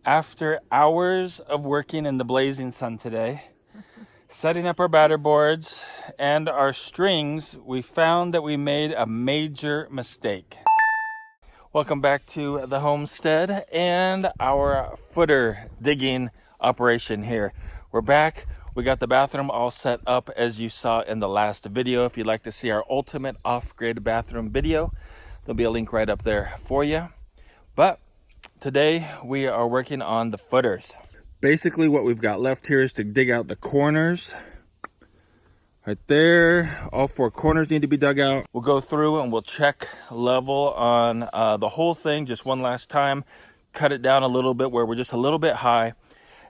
After hours of working in the blazing sun today, setting up our batter boards and our strings, we found that we made a major mistake. Welcome back to the homestead and our footer digging operation here. We're back. We got the bathroom all set up as you saw in the last video. If you'd like to see our ultimate off-grid bathroom video, there'll be a link right up there for you. But today we are working on the footers. Basically what we've got left here is to dig out the corners. Right there, all four corners need to be dug out. We'll go through and we'll check level on the whole thing just one last time. Cut it down a little bit where we're just a little bit high.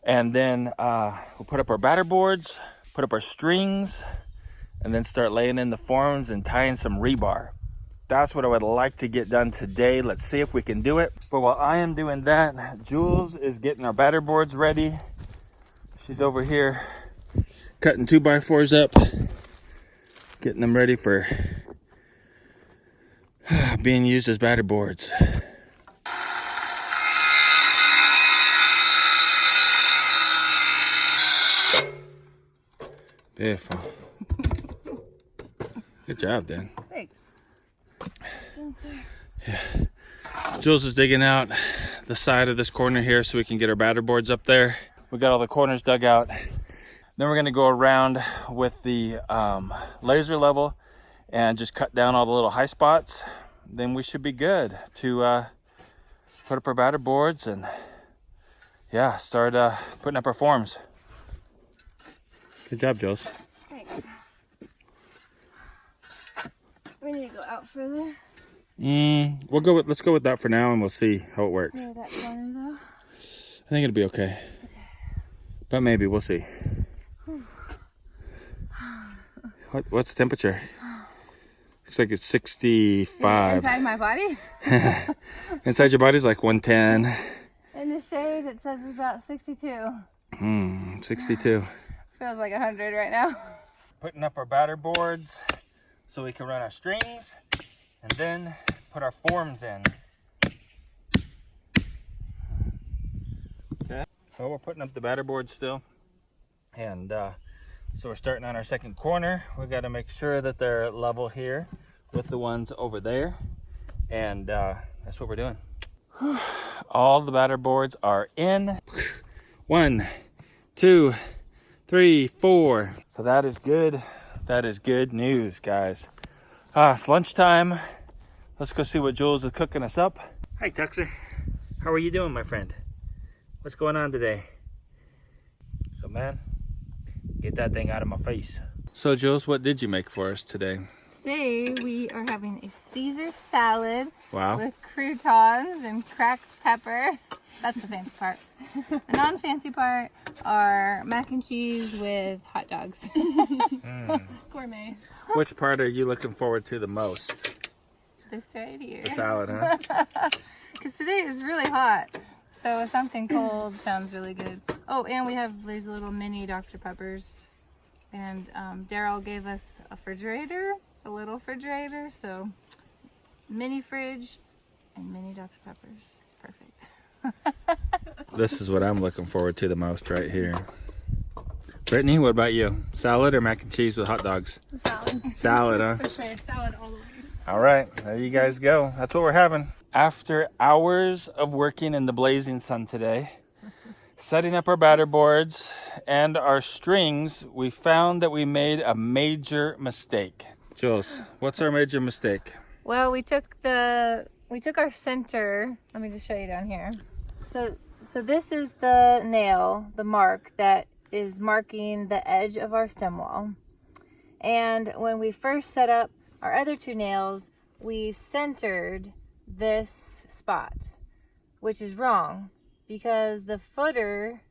And then we'll put up our batter boards, put up our strings, and then start laying in the forms and tying some rebar. That's what I would like to get done today. Let's see if we can do it. But while I am doing that, Jules is getting our batter boards ready. She's over here cutting 2x4s up, getting them ready for being used as batter boards. Beautiful. Good job, Dan. Thanks. Yeah. Jules is digging out the side of this corner here so we can get our batter boards up there. We got all the corners dug out. Then we're gonna go around with the laser level and just cut down all the little high spots. Then we should be good to put up our batter boards and yeah, start putting up our forms. Good job, Jules. Thanks. We need to go out further. Let's go with that for now, and we'll see how it works. Near that corner, though. I think it'll be okay. But maybe we'll see. What's the temperature? Looks like it's 65. Inside my body? Inside your body's like 110. In the shade, it says it's about 62. 62. Feels like 100 right now. Putting up our batter boards so we can run our strings and then put our forms in. Okay. Well, we're putting up the batter boards still. And so we're starting on our second corner. We got to make sure that they're level here with the ones over there. And that's what we're doing. All the batter boards are in. 1, 2, 3, 4. So that is good. That is good news, guys. It's lunchtime. Let's go see what Jules is cooking us up. Hi, Tuxer. How are you doing, my friend? What's going on today? So, man, get that thing out of my face. So, Jules, what did you make for us today? Today we are having a Caesar salad. Wow. With croutons and cracked pepper. That's the fancy part. The non-fancy part are mac and cheese with hot dogs. Gourmet. Which part are you looking forward to the most? This right here. The salad, huh? Because today is really hot. So something cold sounds really good. Oh, and we have these little mini Dr. Peppers. And Daryl gave us a refrigerator, a little refrigerator. So mini fridge and mini Dr. Peppers. It's perfect. This is what I'm looking forward to the most right here. Brittany, what about you? Salad or mac and cheese with hot dogs? Salad. Salad, huh? For sure. Salad all the way. All right, there you guys go. That's what we're having. After hours of working in the blazing sun today, setting up our batter boards and our strings, we found that we made a major mistake. Jules, what's our major mistake? Well, we took our center. Let me just show you down here. So this is the nail, the mark that is marking the edge of our stem wall. And when we first set up our other two nails, we centered this spot, which is wrong because the footer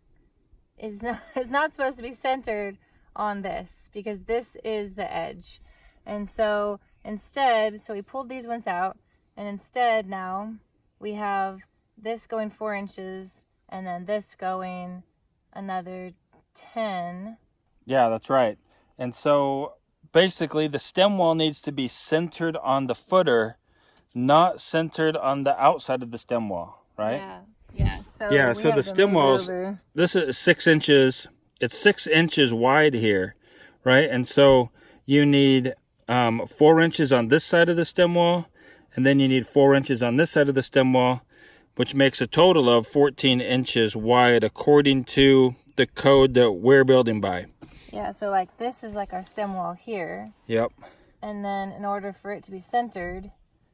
is not supposed to be centered on this because this is the edge. And so instead, we pulled these ones out, and instead now we have this going 4 inches and then this going another 10. Yeah, that's right. And so basically the stem wall needs to be centered on the footer, not centered on the outside of the stem wall, right? Yeah. Yeah, so Yeah, we so have the to stem move it walls, over. this is 6 inches. It's 6 inches wide here, right? And so you need 4 inches on this side of the stem wall, and then you need 4 inches on this side of the stem wall, which makes a total of 14 inches wide according to the code that we're building by. Yeah, so like this is like our stem wall here. Yep. And then in order for it to be centered,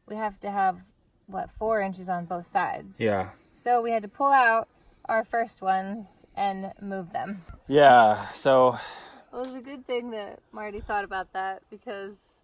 we have to have, what, 4 inches on both sides. Yeah. So we had to pull out our first ones and move them. Yeah, so... Well, it was a good thing that Marty thought about that because,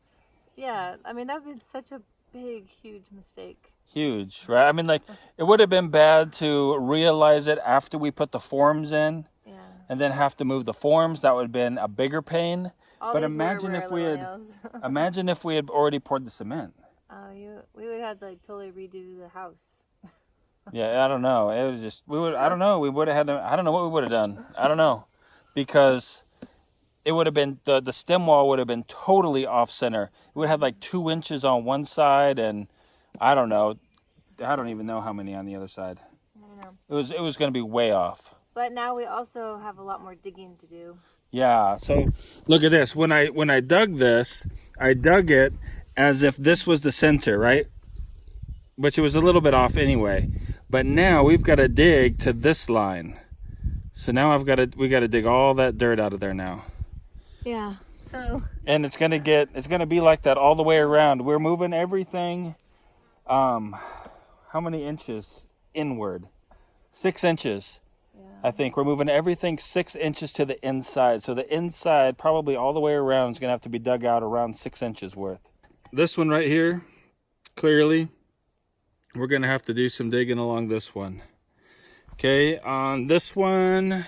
yeah, I mean, that would be such a big, huge mistake. Huge, right? I mean, like, it would have been bad to realize it after we put the forms in. Yeah. And then have to move the forms. That would have been a bigger pain. All But these imagine were if we had nails. imagine if we had already poured the cement. Oh, we would have to like totally redo the house. Yeah, I don't know. It was just I don't know. We would have had to, I don't know what we would have done. I don't know. Because it would have been the stem wall would have been totally off center. It would have had like 2 inches on one side and I don't know. I don't even know how many on the other side. I don't know. It was going to be way off. But now we also have a lot more digging to do. Yeah, so look at this. When I dug this, I dug it as if this was the center, right? Which it was a little bit off anyway. But now we've got to dig to this line. So now we got to dig all that dirt out of there now. Yeah. So. And it's gonna be like that all the way around. We're moving everything. How many inches inward? 6 inches. I think we're moving everything 6 inches to the inside. So the inside, probably all the way around, is going to have to be dug out around 6 inches worth. This one right here, clearly, we're going to have to do some digging along this one. Okay, on this one,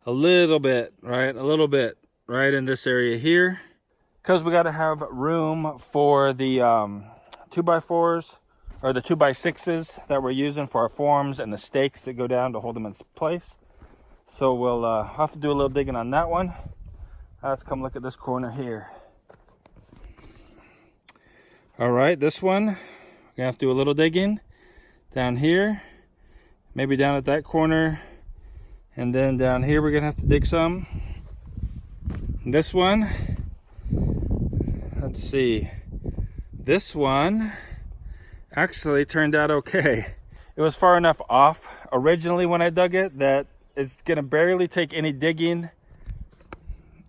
a little bit, right? A little bit, right in this area here. Because we got to have room for the 2x4s. Or the 2x6s that we're using for our forms and the stakes that go down to hold them in place. So we'll have to do a little digging on that one. Let's come look at this corner here. All right, this one, we're gonna have to do a little digging down here, maybe down at that corner, and then down here we're gonna have to dig some. This one, let's see, this one actually turned out okay. It was far enough off originally when I dug it that it's gonna barely take any digging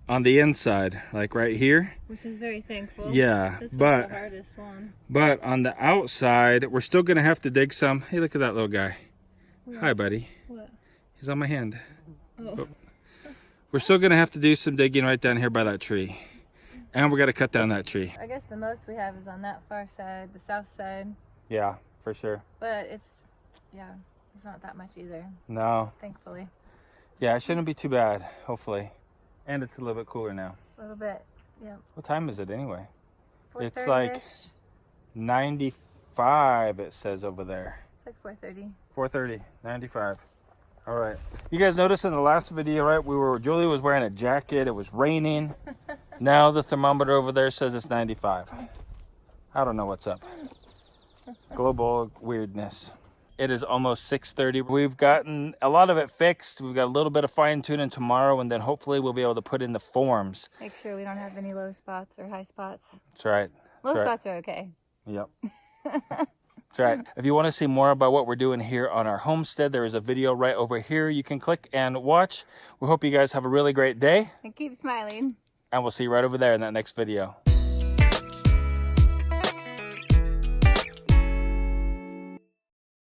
on the inside, like right here. Which is very thankful. Yeah, this was but the hardest one. But on the outside, we're still gonna have to dig some. Hey, look at that little guy. What? Hi, buddy. What? He's on my hand. Oh. We're still gonna have to do some digging right down here by that tree. And we're gonna cut down that tree. I guess the most we have is on that far side, the south side. Yeah, for sure. But it's not that much either. No. Thankfully. Yeah, it shouldn't be too bad, hopefully. And it's a little bit cooler now. A little bit, yeah. What time is it anyway? It's 4:30-ish. like 95, it says over there. It's like 4:30. 4:30, 95. All right. You guys noticed in the last video, right? Julie was wearing a jacket. It was raining. Now the thermometer over there says it's 95. I don't know what's up. Global weirdness. It is almost 6:30. We've gotten a lot of it fixed. We've got a little bit of fine tuning tomorrow, and then hopefully we'll be able to put in the forms. Make sure we don't have any low spots or high spots. That's right. Low That's right. spots are okay. Yep. That's right. If you want to see more about what we're doing here on our homestead, there is a video right over here you can click and watch. We hope you guys have a really great day, And keep smiling. and we'll see you right over there in that next video.